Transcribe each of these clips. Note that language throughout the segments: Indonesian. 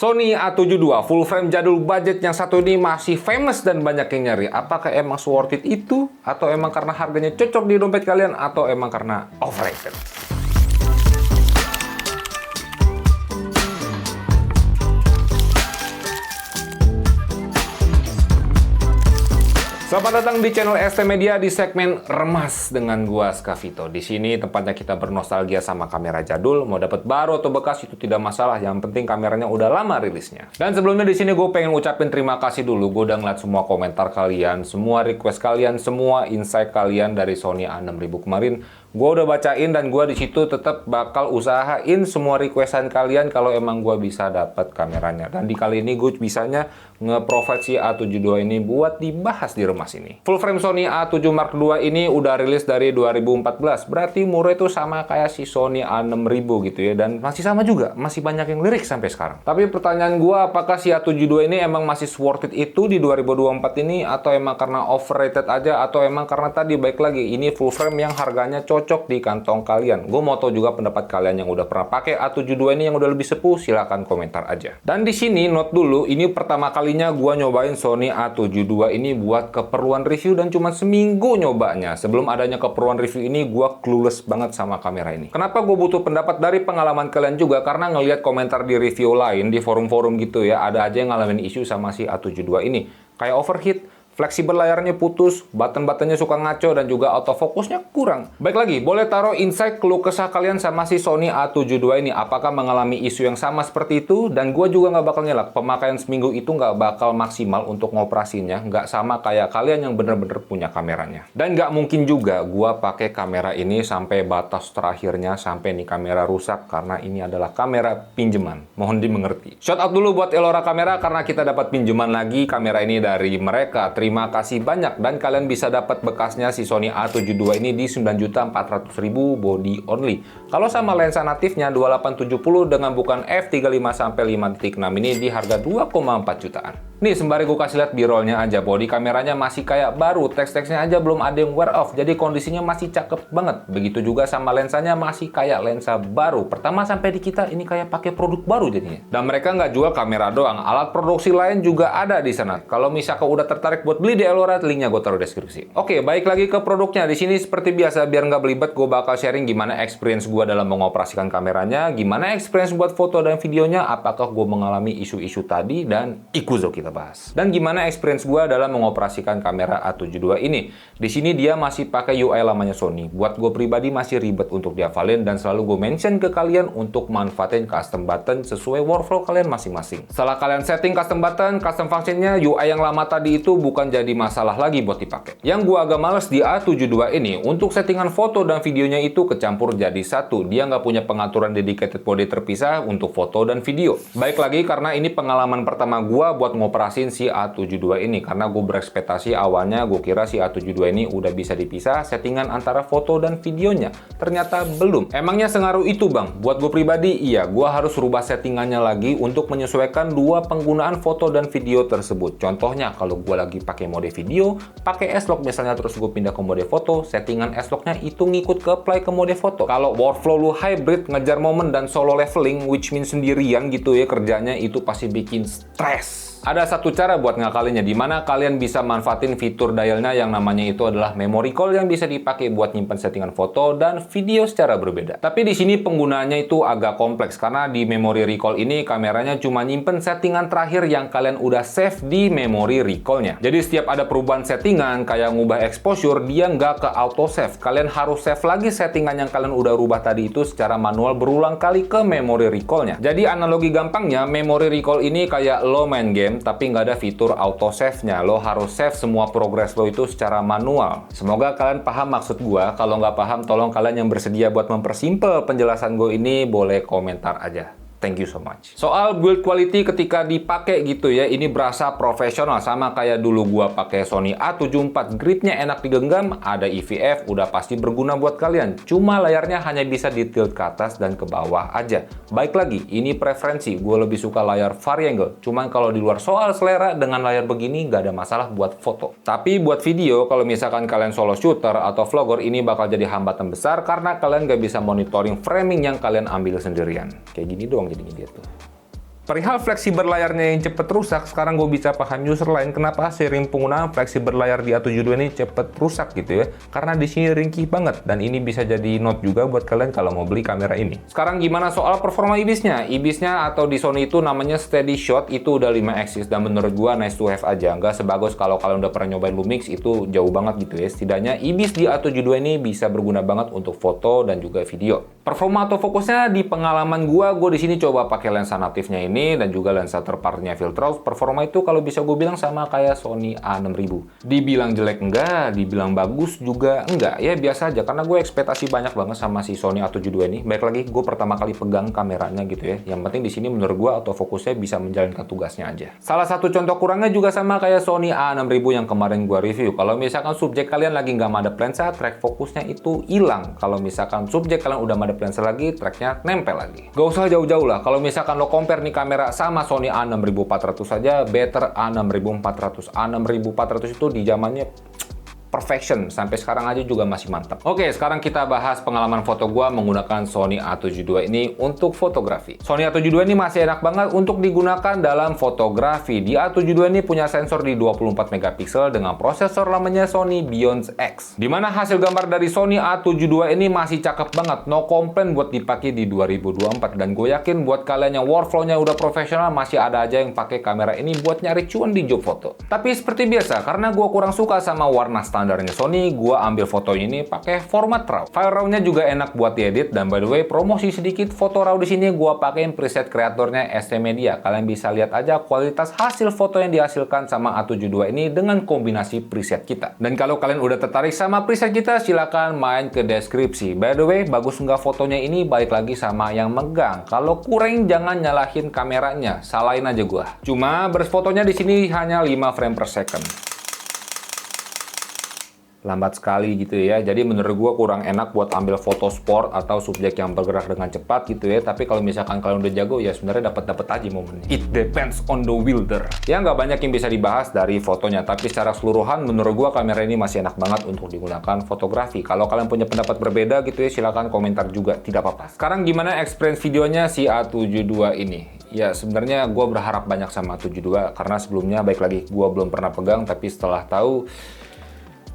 Sony A72 full frame jadul budget yang satu ini masih famous dan banyak yang nyari. Apakah emang worth it itu? Atau emang karena harganya cocok di dompet kalian? Atau emang karena overrated? Selamat datang di channel ST Media di segmen Remas dengan gua Skavito. Di sini tempatnya kita bernostalgia sama kamera jadul. Mau dapat baru atau bekas itu tidak masalah. Yang penting kameranya udah lama rilisnya. Dan sebelumnya di sini gue pengen ucapin terima kasih dulu. Gue udah ngeliat semua komentar kalian, semua request kalian, semua insight kalian dari Sony A6000 kemarin. Gue udah bacain dan gue di situ tetap bakal usahain semua requestan kalian kalau emang gue bisa dapat kameranya. Dan di kali ini gue bisanya nge-provide si A72 ini buat dibahas di Remas ini. Full frame Sony A7 Mark II ini udah rilis dari 2014. Berarti umurnya itu sama kayak si Sony A6000 gitu ya. Dan masih sama juga, masih banyak yang lirik sampai sekarang. Tapi pertanyaan gue, apakah si A72 ini emang masih worth it itu di 2024 ini? Atau emang karena overrated aja? Atau emang karena tadi baik lagi, ini full frame yang harganya cocok di kantong kalian? Gue mau tahu juga pendapat kalian yang udah pernah pakai A72 ini yang udah lebih sepuh, silahkan komentar aja. Dan di sini note dulu, ini pertama kalinya gue nyobain Sony A72 ini buat keperluan review dan cuma seminggu nyobanya. Sebelum adanya keperluan review ini, gue clueless banget sama kamera ini. Kenapa gue butuh pendapat dari pengalaman kalian juga? Karena ngelihat komentar di review lain, di forum-forum gitu ya, ada aja yang ngalamin isu sama si A72 ini. Kayak overheat, fleksibel layarnya putus, button-buttonnya suka ngaco, dan juga autofokusnya kurang. Baik lagi, boleh taruh insight keluh kesah kalian sama si Sony A72 ini. Apakah mengalami isu yang sama seperti itu? Dan gue juga nggak bakal nyelak. Pemakaian seminggu itu nggak bakal maksimal untuk ngoperasinya. Nggak sama kayak kalian yang bener-bener punya kameranya. Dan nggak mungkin juga gue pakai kamera ini sampai batas terakhirnya, sampai nih kamera rusak. Karena ini adalah kamera pinjaman. Mohon dimengerti. Shout out dulu buat Elora Kamera karena kita dapat pinjaman lagi kamera ini dari mereka. Terima kasih banyak dan kalian bisa dapat bekasnya si Sony A72 ini di 9.400.000 body only. Kalau sama lensa natifnya 2870 dengan bukan f/5.6 ini di harga 2,4 jutaan. Nih sembari gue kasih lihat b-rollnya aja, body kameranya masih kayak baru, teks-teksnya aja belum ada yang wear off, jadi kondisinya masih cakep banget. Begitu juga sama lensanya masih kayak lensa baru. Pertama sampai di kita ini kayak pakai produk baru jadinya. Dan mereka nggak jual kamera doang, alat produksi lain juga ada di sana. Kalau misalkan udah tertarik buat beli di Elora, linknya gue taruh deskripsi. Oke, balik lagi ke produknya. Di sini seperti biasa, biar nggak belibet, gue bakal sharing gimana experience gue dalam mengoperasikan kameranya, gimana experience buat foto dan videonya, apakah gue mengalami isu-isu tadi, dan ikuzo kita bahas. Dan gimana experience gue dalam mengoperasikan kamera A72 ini. Di sini dia masih pakai UI lamanya Sony. Buat gue pribadi masih ribet untuk dihafalin dan selalu gue mention ke kalian untuk manfaatin custom button sesuai workflow kalian masing-masing. Setelah kalian setting custom button, custom functionnya, UI yang lama tadi itu bukan jadi masalah lagi buat dipakai. Yang gue agak males di A72 ini, untuk settingan foto dan videonya itu kecampur jadi satu. Dia nggak punya pengaturan dedicated body terpisah untuk foto dan video. Baik lagi karena ini pengalaman pertama gue buat ngoperasin si A72 ini. Karena gue berekspektasi awalnya gue kira si A72 ini udah bisa dipisah settingan antara foto dan videonya. Ternyata belum. Emangnya sengaruh itu bang? Buat gue pribadi, iya. Gue harus rubah settingannya lagi untuk menyesuaikan dua penggunaan foto dan video tersebut. Contohnya kalau gue lagi pakai mode video, pakai S-Log misalnya, terus gue pindah ke mode foto, settingan S-Lognya itu ngikut ke apply ke mode foto. Kalau workflow lu hybrid, ngejar momen dan solo leveling, which means sendirian gitu ya kerjanya, itu pasti bikin stres. Ada satu cara buat ngakalinnya, dimana kalian bisa manfaatin fitur dialnya yang namanya itu adalah memory call yang bisa dipakai buat nyimpen settingan foto dan video secara berbeda. Tapi di sini penggunaannya itu agak kompleks karena di memory recall ini kameranya cuma nyimpen settingan terakhir yang kalian udah save di memory recallnya. Jadi setiap ada perubahan settingan kayak ngubah exposure, dia nggak ke auto save. Kalian harus save lagi settingan yang kalian udah rubah tadi itu secara manual berulang kali ke memory recallnya. Jadi analogi gampangnya, memory recall ini kayak lo main game tapi nggak ada fitur auto save-nya. Lo harus save semua progress lo itu secara manual. Semoga kalian paham maksud gua. Kalau nggak paham, tolong kalian yang bersedia buat mempersimpel penjelasan gue ini boleh komentar aja. Thank you so much. Soal build quality ketika dipakai gitu ya, ini berasa profesional sama kayak dulu gua pakai Sony A74. Gripnya enak digenggam, ada EVF, udah pasti berguna buat kalian. Cuma layarnya hanya bisa di tilt ke atas dan ke bawah aja. Baik lagi, ini preferensi. Gue lebih suka layar variangle. Cuman kalau di luar soal selera, dengan layar begini nggak ada masalah buat foto. Tapi buat video, kalau misalkan kalian solo shooter atau vlogger, ini bakal jadi hambatan besar karena kalian nggak bisa monitoring framing yang kalian ambil sendirian. Kayak gini doang jadinya dia tuh. Perihal fleksibel layarnya yang cepet rusak, sekarang gue bisa paham user lain kenapa sering penggunaan fleksibel layar di A72 ini cepet rusak gitu ya. Karena di sini ringkih banget dan ini bisa jadi note juga buat kalian kalau mau beli kamera ini. Sekarang gimana soal performa IBIS-nya? IBIS-nya atau di Sony itu namanya steady shot, itu udah 5 axis dan menurut gue nice to have aja. Nggak sebagus kalau kalian udah pernah nyobain Lumix, itu jauh banget gitu ya. Setidaknya IBIS di A72 ini bisa berguna banget untuk foto dan juga video. Performa atau fokusnya di pengalaman gue di sini coba pakai lensa natifnya ini dan juga lensa third party-nya Viltrox. Performa itu kalau bisa gue bilang sama kayak Sony A6000. Dibilang jelek enggak, dibilang bagus juga enggak. Ya biasa aja karena gue ekspektasi banyak banget sama si Sony A72 ini. Baik lagi gue pertama kali pegang kameranya gitu ya. Yang penting di sini menurut gue autofokusnya bisa menjalankan tugasnya aja. Salah satu contoh kurangnya juga sama kayak Sony A6000 yang kemarin gue review. Kalau misalkan subjek kalian lagi nggak madep lensa, track fokusnya itu hilang. Kalau misalkan subjek kalian udah madep lensa lagi, tracknya nempel lagi. Gak usah jauh-jauh lah. Kalau misalkan lo compare nih kamera sama Sony A6400 saja, better A6400. A6400 itu di zamannya perfection, sampai sekarang aja juga masih mantap. Oke, sekarang kita bahas pengalaman foto gua menggunakan Sony A72 ini untuk fotografi. Sony A72 ini masih enak banget untuk digunakan dalam fotografi. Di A72 ini punya sensor di 24 megapiksel dengan prosesor lamanya Sony Beyond X. Dimana hasil gambar dari Sony A72 ini masih cakep banget, no complaint buat dipakai di 2024. Dan gue yakin buat kalian yang workflow-nya udah profesional, masih ada aja yang pakai kamera ini buat nyari cuan di job foto. Tapi seperti biasa, karena gue kurang suka sama warna standarnya Sony, gue ambil foto ini pakai format RAW. File RAW-nya juga enak buat diedit, dan by the way, promosi sedikit foto RAW di sini gue pakein preset kreatornya ST Media. Kalian bisa lihat aja kualitas hasil foto yang dihasilkan sama A72 ini dengan kombinasi preset kita. Dan kalau kalian udah tertarik sama preset kita, silakan main ke deskripsi. By the way, bagus nggak fotonya ini balik lagi sama yang megang. Kalau kurang jangan nyalahin kameranya, salahin aja gue. Cuma berfotonya di sini hanya 5 frame per second. Lambat sekali gitu ya, jadi menurut gua kurang enak buat ambil foto sport atau subjek yang bergerak dengan cepat gitu ya. Tapi kalau misalkan kalian udah jago ya sebenarnya dapat aja momennya. It depends on the wielder. Ya nggak banyak yang bisa dibahas dari fotonya, tapi secara keseluruhan menurut gua kamera ini masih enak banget untuk digunakan fotografi. Kalau kalian punya pendapat berbeda gitu ya, silahkan komentar juga, tidak apa-apa. Sekarang gimana experience videonya si A72 ini? Ya sebenarnya gua berharap banyak sama A72 karena sebelumnya baik lagi gua belum pernah pegang, tapi setelah tahu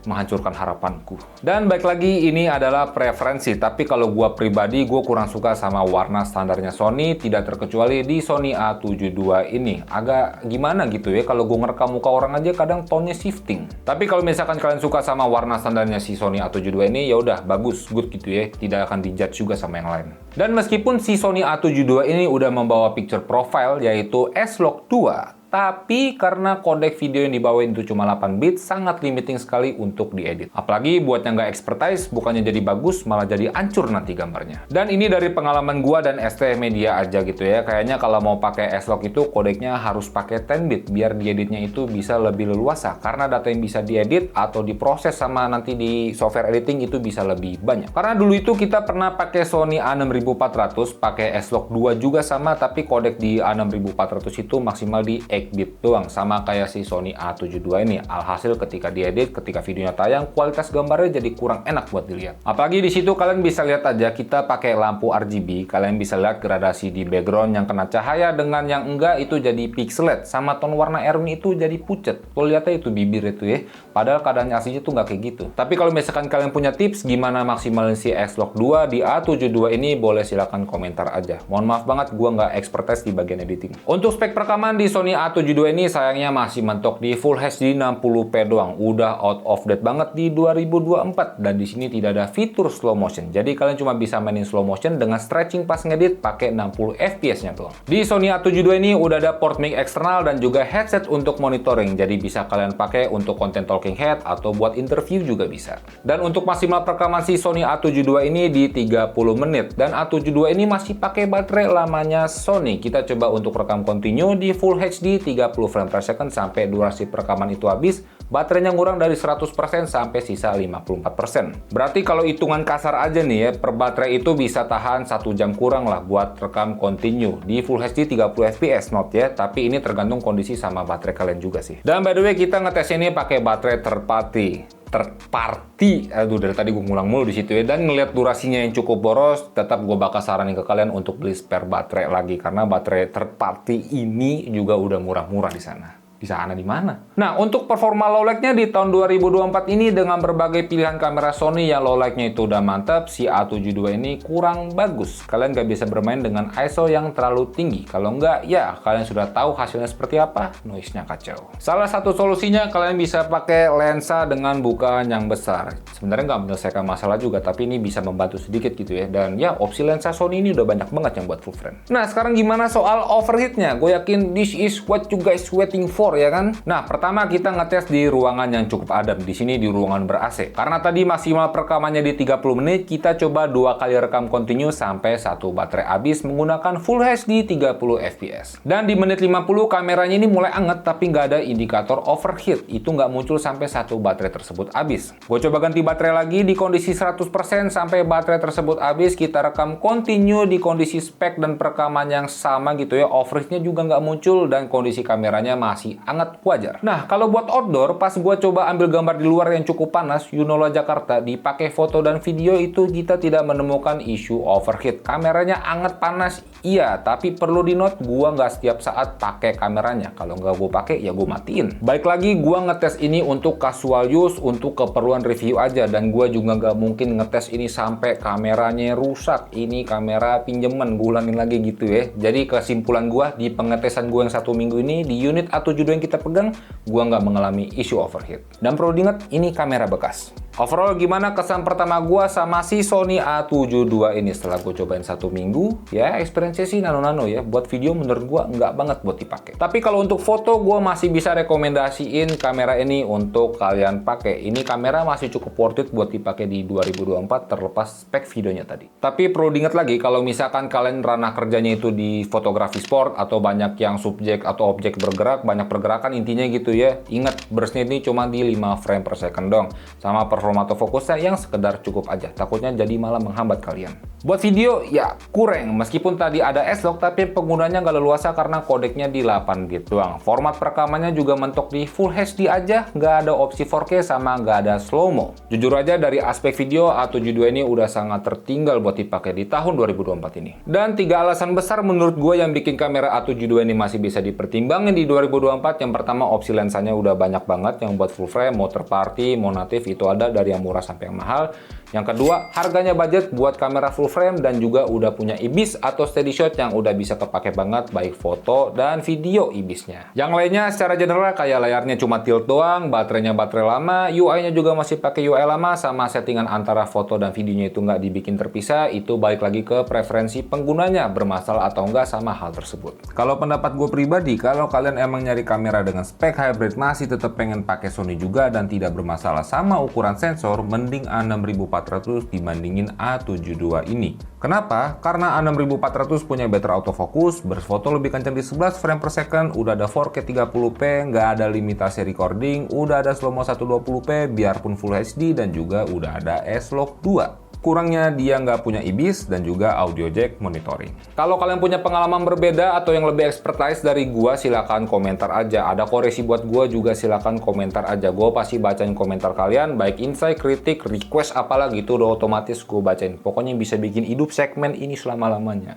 menghancurkan harapanku. Dan baik lagi ini adalah preferensi, tapi kalau gua pribadi gua kurang suka sama warna standarnya Sony, tidak terkecuali di Sony A72 ini. Agak gimana gitu ya, kalau gua ngerekam muka orang aja kadang tone-nya shifting. Tapi kalau misalkan kalian suka sama warna standarnya si Sony A72 ini, ya udah bagus, good gitu ya, tidak akan dijudge juga sama yang lain. Dan meskipun si Sony A72 ini udah membawa picture profile yaitu S-Log 2, tapi karena kodek video yang dibawain itu cuma 8 bit, sangat limiting sekali untuk diedit. Apalagi buat yang nggak expertise, bukannya jadi bagus, malah jadi hancur nanti gambarnya. Dan ini dari pengalaman gua dan ST Media aja gitu ya. Kayaknya kalau mau pakai S-Log itu kodeknya harus pakai 10 bit, biar dieditnya itu bisa lebih leluasa. Karena data yang bisa diedit atau diproses sama nanti di software editing itu bisa lebih banyak. Karena dulu itu kita pernah pakai Sony A6400, pakai S-Log 2 juga sama, tapi kodek di A6400 itu maksimal di 8 bit doang, sama kayak si Sony A72 ini. Alhasil ketika diedit, ketika videonya tayang, kualitas gambarnya jadi kurang enak buat dilihat. Apalagi di situ kalian bisa lihat aja kita pakai lampu RGB, kalian bisa lihat gradasi di background yang kena cahaya dengan yang enggak itu jadi pixelate, sama tone warna airnya itu jadi pucet. Lo lihatnya itu bibir itu ya, padahal keadaannya aslinya tuh nggak kayak gitu. Tapi kalau misalkan kalian punya tips gimana maksimalin si S-Log 2 di A72 ini, boleh silakan komentar aja. Mohon maaf banget, gua nggak expertise di bagian editing. Untuk spek perekaman di Sony A72 ini sayangnya masih mentok di Full HD 60p doang. Udah out of date banget di 2024 dan di sini tidak ada fitur slow motion. Jadi kalian cuma bisa mainin slow motion dengan stretching pas ngedit pakai 60 fps-nya doang. Di Sony A72 ini udah ada port mic eksternal dan juga headset untuk monitoring. Jadi bisa kalian pakai untuk konten talking head atau buat interview juga bisa. Dan untuk maksimal perekaman si Sony A72 ini di 30 menit dan A72 ini masih pakai baterai lamanya Sony. Kita coba untuk rekam continue di Full HD 30 frame per second sampai durasi perekaman itu habis, baterainya ngurang dari 100% sampai sisa 54%. Berarti kalau hitungan kasar aja nih ya, per baterai itu bisa tahan 1 jam kurang lah buat rekam continue di Full HD 30 fps not ya, tapi ini tergantung kondisi sama baterai kalian juga sih. Dan by the way kita ngetes ini pakai baterai third party third party. Aduh, dari tadi gue ngulang mulu di situ ya. Dan ngelihat durasinya yang cukup boros, tetap gue bakal saranin ke kalian untuk beli spare baterai lagi, karena baterai third party ini juga udah murah-murah di sana. Di sana di mana? Nah, untuk performa low light-nya di tahun 2024 ini dengan berbagai pilihan kamera Sony yang low light-nya itu udah mantap, si A72 ini kurang bagus. Kalian nggak bisa bermain dengan ISO yang terlalu tinggi. Kalau nggak, ya kalian sudah tahu hasilnya seperti apa, noise-nya kacau. Salah satu solusinya kalian bisa pakai lensa dengan bukaan yang besar. Sebenarnya nggak menyelesaikan masalah juga, tapi ini bisa membantu sedikit gitu ya. Dan ya, opsi lensa Sony ini udah banyak banget yang buat full frame. Nah, sekarang gimana soal overheat-nya? Gue yakin this is what you guys waiting for, ya kan? Nah, pertama kita ngetes di ruangan yang cukup adem. Di sini di ruangan ber-AC. Karena tadi maksimal perekamannya di 30 menit, kita coba 2 kali rekam kontinu sampai satu baterai habis menggunakan Full HD 30 fps. Dan di menit 50 kameranya ini mulai anget, tapi nggak ada indikator overheat. Itu nggak muncul sampai satu baterai tersebut habis. Gue coba ganti baterai lagi di kondisi 100% sampai baterai tersebut habis. Kita rekam kontinu di kondisi spek dan perekaman yang sama gitu ya. Overheatnya juga nggak muncul dan kondisi kameranya masih anget, wajar. Nah, kalau buat outdoor, pas gua coba ambil gambar di luar yang cukup panas, Yunola Jakarta, dipakai foto dan video itu kita tidak menemukan isu overheat. Kameranya anget panas, iya, tapi perlu di note, gua nggak setiap saat pakai kameranya. Kalau nggak gua pakai, ya gua matiin. Baik lagi, gua ngetes ini untuk casual use, untuk keperluan review aja, dan gua juga nggak mungkin ngetes ini sampai kameranya rusak. Ini kamera pinjeman, gua ulangin lagi gitu ya. Jadi kesimpulan gua di pengetesan gua yang 1 minggu ini, di unit A72 yang kita pegang, gua nggak mengalami isu overheat. Dan perlu diingat, ini kamera bekas. Overall, gimana kesan pertama gua sama si Sony A72 ini setelah gue cobain 1 minggu? Ya, experience sih nano-nano ya. Buat video menurut gua nggak banget buat dipakai. Tapi kalau untuk foto, gua masih bisa rekomendasiin kamera ini untuk kalian pakai. Ini kamera masih cukup worth it buat dipakai di 2024 terlepas spek videonya tadi. Tapi perlu diingat lagi, kalau misalkan kalian ranah kerjanya itu di fotografi sport atau banyak yang subjek atau objek bergerak, banyak pergerakan intinya gitu ya. Ingat, burst-nya ini cuma di 5 frame per second dong. Sama performa autofokusnya yang sekedar cukup aja. Takutnya jadi malah menghambat kalian. Buat video, ya kurang. Meskipun tadi ada S-Log, tapi penggunanya nggak leluasa karena kodeknya di 8 bit doang. Format perekamannya juga mentok di Full HD aja, nggak ada opsi 4K sama nggak ada slow-mo. Jujur aja dari aspek video, A72 ini udah sangat tertinggal buat dipakai di tahun 2024 ini. Dan 3 alasan besar menurut gue yang bikin kamera A72 ini masih bisa dipertimbangin di 2024. Yang pertama, opsi lensanya udah banyak banget yang buat full frame, mau third party, mau native, itu ada dari yang murah sampai yang mahal. Yang kedua, harganya budget buat kamera full frame dan juga udah punya IBIS atau steady shot yang udah bisa kepake banget baik foto dan video IBIS-nya. Yang lainnya secara general kayak layarnya cuma tilt doang, baterainya baterai lama, UI-nya juga masih pakai UI lama, sama settingan antara foto dan videonya itu nggak dibikin terpisah. Itu balik lagi ke preferensi penggunanya, bermasalah atau enggak sama hal tersebut. Kalau pendapat gue pribadi, kalau kalian emang nyari kamera dengan spek hybrid masih tetap pengen pakai Sony juga dan tidak bermasalah sama ukuran sensor, mending A6400 dibandingin A72 ini. Kenapa? Karena A6400 punya better autofocus, berfoto lebih kencang di 11 frame per second, udah ada 4K 30p, nggak ada limitasi recording, udah ada slow-mo 120p biarpun Full HD, dan juga udah ada S-Log 2. Kurangnya dia nggak punya IBIS dan juga audio jack monitoring. Kalau kalian punya pengalaman berbeda atau yang lebih expertise dari gua, silakan komentar aja. Ada koreksi buat gua juga, silakan komentar aja. Gua pasti bacain komentar kalian, baik insight, kritik, request apalagi itu udah otomatis gua bacain. Pokoknya bisa bikin hidup segmen ini selama-lamanya.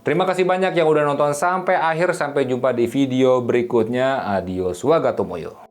Terima kasih banyak yang udah nonton sampai akhir. Sampai jumpa di video berikutnya. Adios, wagatomoyo.